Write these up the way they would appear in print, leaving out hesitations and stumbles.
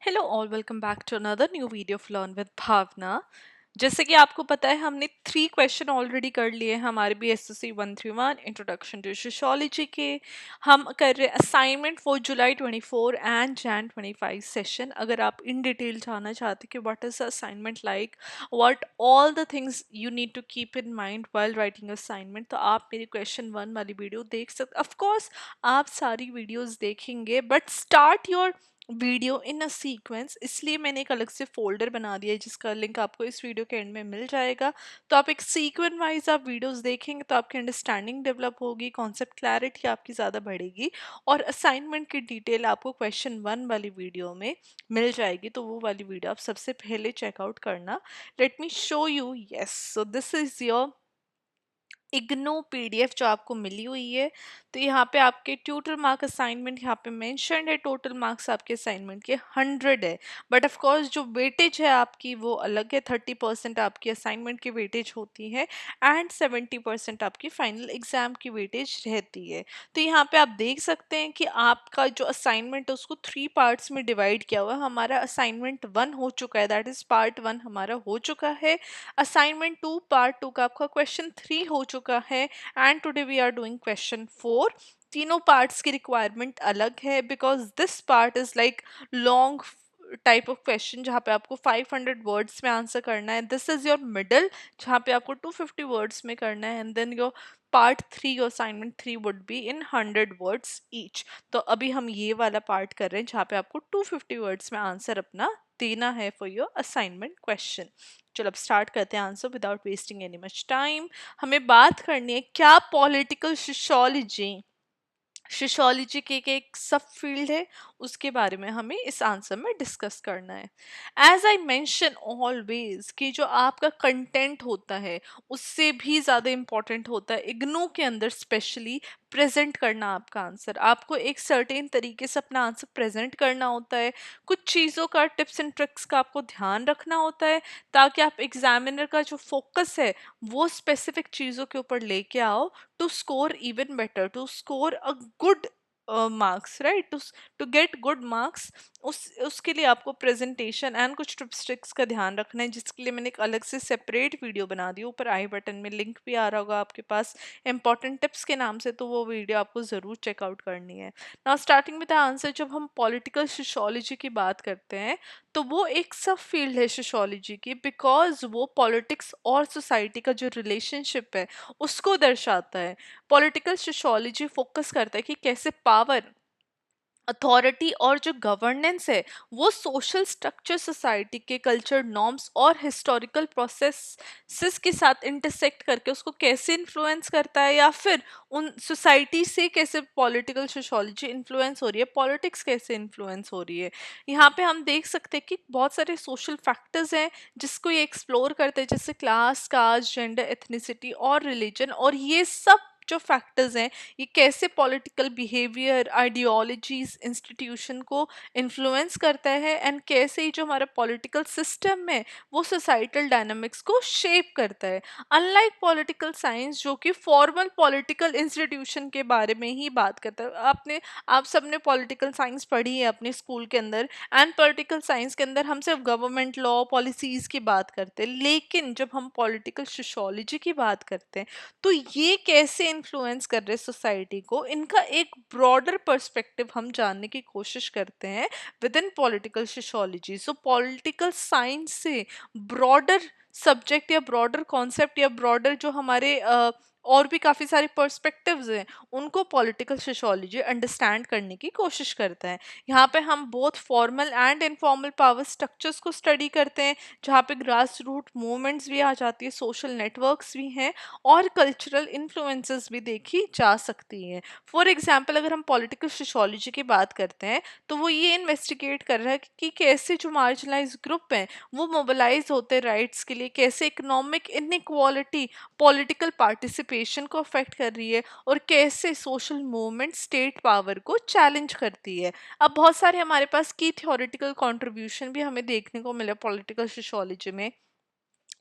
Hello all welcome back to another new video of learn with Bhavna. जैसे कि आपको पता है हमने 3 क्वेश्चन ऑलरेडी कर लिए हैं हमारे BSSC 131 इंट्रोडक्शन टू सोशियोलॉजी के। हम कर रहे assignment for July 24 and Jan 25 session. अगर आप इन डिटेल जानना चाहते कि what is assignment like, what all the things you need to keep in mind while writing assignment, तो आप मेरी क्वेश्चन 1 वाली वीडियो देख सकते। ऑफ कोर्स आप सारी वीडियोस देखेंगे but start your video in a sequence, इसलिए मैंने एक अलग से फोल्डर बना दिया है जिसका लिंक आपको इस वीडियो के एंड में मिल जाएगा। तो आप एक सीक्वेंस वाइज आप वीडियोस देखेंगे तो आपकी अंडरस्टैंडिंग डेवलप होगी, कॉन्सेप्ट क्लैरिटी आपकी ज़्यादा बढ़ेगी और असाइनमेंट की डिटेल आपको क्वेश्चन 1 वाली वीडियो में मिल जाएगी। तो वो वाली वीडियो आप सबसे पहले चेकआउट करना। Let me show you. Yes, so this is your IGNOU PDF जो आपको मिली हुई है। तो यहाँ पे आपके टोटल मार्क असाइनमेंट यहाँ पे मेंशन्ड है। टोटल मार्क्स आपके असाइनमेंट के 100 है, बट ऑफ कोर्स जो वेटेज है आपकी वो अलग है। 30% आपकी असाइनमेंट की वेटेज होती है एंड 70% आपकी फाइनल एग्जाम की वेटेज रहती है। तो यहाँ पे आप देख सकते हैं कि आपका जो असाइनमेंट है उसको 3 पार्ट्स में डिवाइड किया हुआ है। हमारा असाइनमेंट 1 हो चुका है, दैट इज पार्ट 1 हमारा हो चुका है। असाइनमेंट 2 पार्ट 2 का आपका क्वेश्चन 3 हो चुका है and today we are doing question 4। तीनों पार्ट्स की रिक्वायरमेंट अलग है because this part is like long type of question जहाँ पे आपको 500 वर्ड्स में आंसर करना है। दिस इज योर मिडल जहाँ पे आपको 250 वर्ड्स में करना है and then your part 3, your assignment 3 would be in 100 words each. तो अभी हम ये वाला पार्ट कर रहे हैं जहाँ पे आपको 250 वर्ड्स में आंसर अपना देना है फॉर योर असाइनमेंट क्वेश्चन। चलो अब स्टार्ट करते हैं answer without wasting any much time. हमें बात करनी है क्या पॉलिटिकल सोशियोलॉजी सोशियोलॉजी के एक सब फील्ड है, उसके बारे में हमें इस आंसर में डिस्कस करना है। एज आई मेंशन ऑलवेज कि जो आपका कंटेंट होता है उससे भी ज़्यादा इम्पोर्टेंट होता है इग्नू के अंदर स्पेशली प्रेजेंट करना आपका आंसर। आपको एक सर्टेन तरीके से अपना आंसर प्रेजेंट करना होता है। कुछ चीज़ों का टिप्स एंड ट्रिक्स का आपको ध्यान रखना होता है ताकि आप एग्जामिनर का जो फोकस है वो स्पेसिफिक चीज़ों के ऊपर लेके आओ to score even better, to score a good marks, right? To get good marks, उसके लिए आपको प्रेजेंटेशन एंड कुछ टिप्स ट्रिक्स का ध्यान रखना है, जिसके लिए मैंने एक अलग से सेपरेट वीडियो बना दी। ऊपर आई बटन में लिंक भी आ रहा होगा आपके पास इंपॉर्टेंट टिप्स के नाम से, तो वो वीडियो आपको ज़रूर चेकआउट करनी है। Now starting with the answer, जब हम पॉलिटिकल सोशियोलॉजी की बात करते हैं तो वो एक सब फील्ड है सोशियोलॉजी की बिकॉज वो पॉलिटिक्स और सोसाइटी का जो रिलेशनशिप है उसको दर्शाता है। पॉलिटिकल सोशियोलॉजी फोकस करता है कि कैसे पावर, अथॉरिटी और जो गवर्नेंस है वो सोशल स्ट्रक्चर, सोसाइटी के कल्चर नॉर्म्स और हिस्टोरिकल प्रोसेसेस के साथ इंटरसेक्ट करके उसको कैसे इन्फ्लुएंस करता है, या फिर उन सोसाइटी से कैसे पॉलिटिकल सोशियोलॉजी इन्फ्लुएंस हो रही है, पॉलिटिक्स कैसे इन्फ्लुएंस हो रही है। यहाँ पे हम देख सकते हैं कि बहुत सारे सोशल फैक्टर्स हैं जिसको ये एक्सप्लोर करते हैं, जैसे क्लास, कास्ट, जेंडर, एथनिसिटी और रिलीजन। और ये सब जो फैक्टर्स हैं ये कैसे पॉलिटिकल बिहेवियर, आइडियोलॉजीज, इंस्टीट्यूशन को इन्फ्लुएंस करता है एंड कैसे ही जो हमारा पॉलिटिकल सिस्टम है वो सोसाइटल डायनामिक्स को शेप करता है। अनलाइक पॉलिटिकल साइंस जो कि फॉर्मल पॉलिटिकल इंस्टीट्यूशन के बारे में ही बात करता है। आप सबने पॉलिटिकल साइंस पढ़ी है अपने स्कूल के अंदर एंड पॉलिटिकल साइंस के अंदर हम सिर्फ गवर्नमेंट लॉ पॉलिसीज की बात करते हैं, लेकिन जब हम पॉलिटिकल सोशियोलॉजी की बात करते हैं तो ये कैसे इन्फ्लुएंस कर रहे सोसाइटी को, इनका एक ब्रॉडर पर्सपेक्टिव हम जानने की कोशिश करते हैं with in political sociology. So political science से ब्रॉडर सब्जेक्ट या ब्रॉडर कॉन्सेप्ट या ब्रॉडर जो हमारे और भी काफ़ी सारे पर्सपेक्टिव्स हैं उनको पॉलिटिकल सोशियोलॉजी अंडरस्टैंड करने की कोशिश करता है। यहाँ पे हम both formal and informal power structures को स्टडी करते हैं जहाँ पे ग्रास रूट मूवमेंट्स भी आ जाती है, सोशल नेटवर्क्स भी हैं और कल्चरल इन्फ्लुएंसेस भी देखी जा सकती हैं। फॉर एग्जाम्पल अगर हम पॉलिटिकल सोशियोलॉजी की बात करते हैं तो वो ये इन्वेस्टिगेट कर रहा है कि कैसे जो मार्जिनलाइज ग्रुप हैं वो मोबिलाइज होते हैं राइट्स के लिए, कैसे इकोनॉमिक इनइक्वालिटी पॉलिटिकल पार्टिसिपेशन को अफेक्ट कर रही है और कैसे सोशल मूवमेंट स्टेट पावर को चैलेंज करती है। अब बहुत सारे हमारे पास की थ्योरेटिकल कंट्रीब्यूशन भी हमें देखने को मिले पॉलिटिकल सोशियोलॉजी में।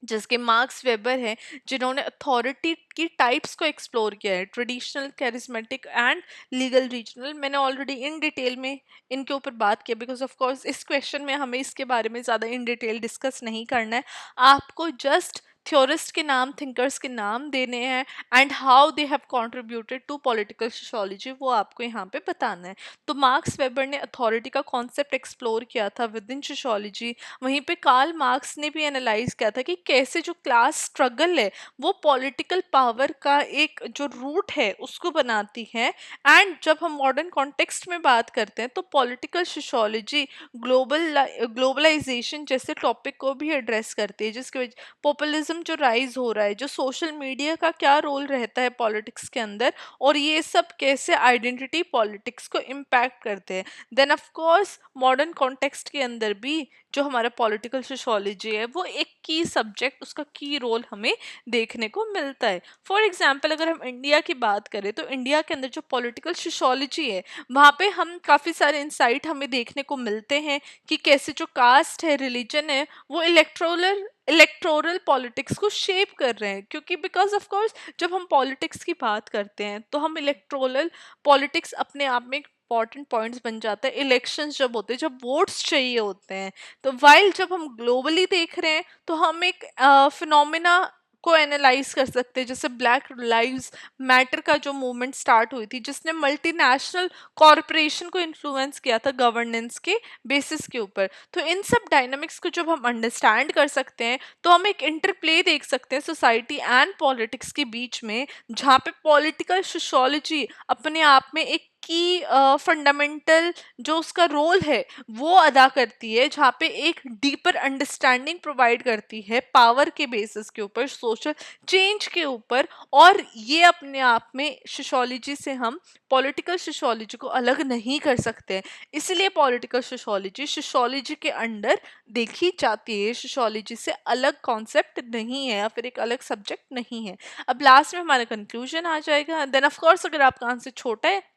जिसके मार्क्स वेबर हैं, जिन्होंने अथॉरिटी की टाइप्स को एक्सप्लोर किया है, traditional, charismatic and legal regional. मैंने ऑलरेडी इन डिटेल में इनके ऊपर बात की, बिकॉज ऑफ कोर्स इस क्वेश्चन में हमें इसके बारे में ज़्यादा इन डिटेल डिस्कस नहीं करना है। आपको जस्ट थ्योरिस्ट के नाम, थिंकर्स के नाम देने हैं and how they have contributed to political sociology, वो आपको यहाँ पे बताना है। तो मार्क्स वेबर ने अथॉरिटी का कॉन्सेप्ट एक्सप्लोर किया था विद इन सोशियोलॉजी। वहीं पे कार्ल मार्क्स ने भी एनालाइज किया था कि कैसे जो क्लास स्ट्रगल है वो पॉलिटिकल पावर का एक जो रूट है उसको बनाती है। एंड जब हम मॉडर्न कॉन्टेक्स्ट में बात करते हैं तो पॉलिटिकल सोशियोलॉजी ग्लोबलाइजेशन जैसे टॉपिक को भी एड्रेस करती है, जिसकी वजह पॉपुलिज्म जो राइज हो रहा है, जो सोशल मीडिया का क्या रोल रहता है पॉलिटिक्स के अंदर, और ये सब कैसे आइडेंटिटी पॉलिटिक्स को इम्पैक्ट करते हैं। Then of course modern context के अंदर भी जो हमारा पॉलिटिकल सोशियोलॉजी है वो एक की सब्जेक्ट, उसका की रोल हमें देखने को मिलता है। फॉर एग्जांपल अगर हम इंडिया की बात करें तो इंडिया के अंदर जो पॉलिटिकल सोशियोलॉजी है वहाँ पे हम काफ़ी सारे इंसाइट हमें देखने को मिलते हैं कि कैसे जो कास्ट है, रिलीजन है, वो इलेक्टोरल पॉलिटिक्स को शेप कर रहे हैं। क्योंकि बिकॉज ऑफ कोर्स जब हम पॉलिटिक्स की बात करते हैं तो हम इलेक्टोरल पॉलिटिक्स अपने आप में इंपॉर्टेंट पॉइंट्स बन जाता है। इलेक्शंस जब होते हैं, जब वोट्स चाहिए होते हैं, तो वाइल जब हम ग्लोबली देख रहे हैं तो हम एक फिनोमिना को एनालाइज कर सकते हैं। जैसे ब्लैक लाइव्स मैटर का जो मूवमेंट स्टार्ट हुई थी, जिसने मल्टीनेशनल कॉरपोरेशन को इन्फ्लुएंस किया था गवर्नेंस के बेसिस के ऊपर। तो इन सब डायनामिक्स को जब हम अंडरस्टैंड कर सकते हैं तो हम एक इंटरप्ले देख सकते हैं सोसाइटी एंड पॉलिटिक्स के बीच में, जहाँ पे पॉलिटिकल सोशियोलॉजी अपने आप में एक की फंडामेंटल जो उसका रोल है वो अदा करती है, जहाँ पे एक डीपर अंडरस्टैंडिंग प्रोवाइड करती है पावर के बेसिस के ऊपर, सोशल चेंज के ऊपर। और ये अपने आप में सोशियोलॉजी से हम पॉलिटिकल सोशियोलॉजी को अलग नहीं कर सकते। इसलिए पॉलिटिकल सोशियोलॉजी सोशियोलॉजी के अंडर देखी जाती है, सोशियोलॉजी से अलग कॉन्सेप्ट नहीं है या फिर एक अलग सब्जेक्ट नहीं है। अब लास्ट में हमारा कंक्लूजन आ जाएगा। देन ऑफ कोर्स अगर आपका आंसर छोटा है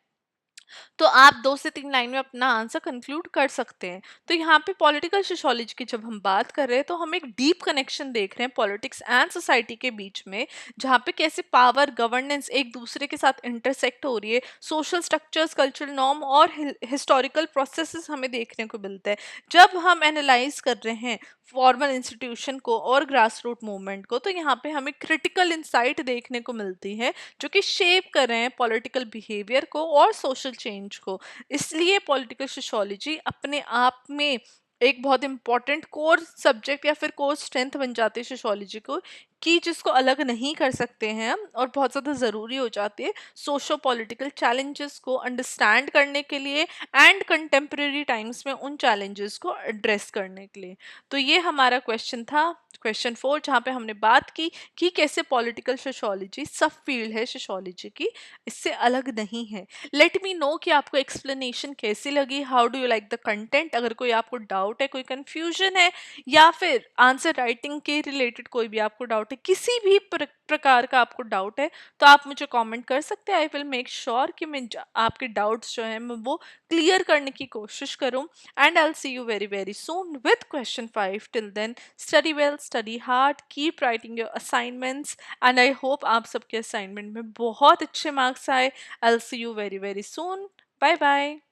तो आप 2 से 3 लाइन में अपना आंसर कंक्लूड कर सकते हैं। तो यहाँ पे पॉलिटिकल सोशियोलॉजी की जब हम बात कर रहे हैं तो हम एक डीप कनेक्शन देख रहे हैं पॉलिटिक्स एंड सोसाइटी के बीच में, जहाँ पे कैसे पावर, गवर्नेंस एक दूसरे के साथ इंटरसेक्ट हो रही है, सोशल स्ट्रक्चर्स, कल्चरल नॉर्म और हिस्टोरिकल प्रोसेसेस हमें देखने को मिलते हैं। जब हम एनालाइज कर रहे हैं फॉर्मल इंस्टीट्यूशन को और ग्रास रूट मूवमेंट को, तो यहाँ पे हमें क्रिटिकल इंसाइट देखने को मिलती है जो कि शेप कर रहे हैं पॉलिटिकल बिहेवियर को और सोशल चेंज को। इसलिए पॉलिटिकल सोशियोलॉजी अपने आप में एक बहुत इंपॉर्टेंट कोर सब्जेक्ट या फिर कोर स्ट्रेंथ बन जाती है सोशियोलॉजी को, कि जिसको अलग नहीं कर सकते हैं हम, और बहुत ज़्यादा ज़रूरी हो जाती है सोशो पॉलिटिकल चैलेंजेस को अंडरस्टैंड करने के लिए एंड कंटेम्प्रेरी टाइम्स में उन चैलेंजेस को एड्रेस करने के लिए। तो ये हमारा क्वेश्चन था, क्वेश्चन 4, जहाँ पे हमने बात की कि कैसे पॉलिटिकल सोशियोलॉजी सब फील्ड है सोशियोलॉजी की, इससे अलग नहीं है। लेट मी नो कि आपको एक्सप्लेनेशन कैसी लगी, how do you like the content. अगर कोई आपको डाउट है, कोई कंफ्यूजन है, या फिर आंसर राइटिंग के रिलेटेड कोई भी आपको डाउट है, किसी भी प्रकार का आपको डाउट है, तो आप मुझे कमेंट कर सकते हैं। आई विल मेक श्योर कि मैं आपके डाउट्स जो हैं मैं वो क्लियर करने की कोशिश करूँ। And I will see you very very soon with question 5. Till then, study well, study hard, keep writing your assignments, and I hope आप सबके assignment में बहुत अच्छे marks आए. I'll see you very very soon. Bye bye.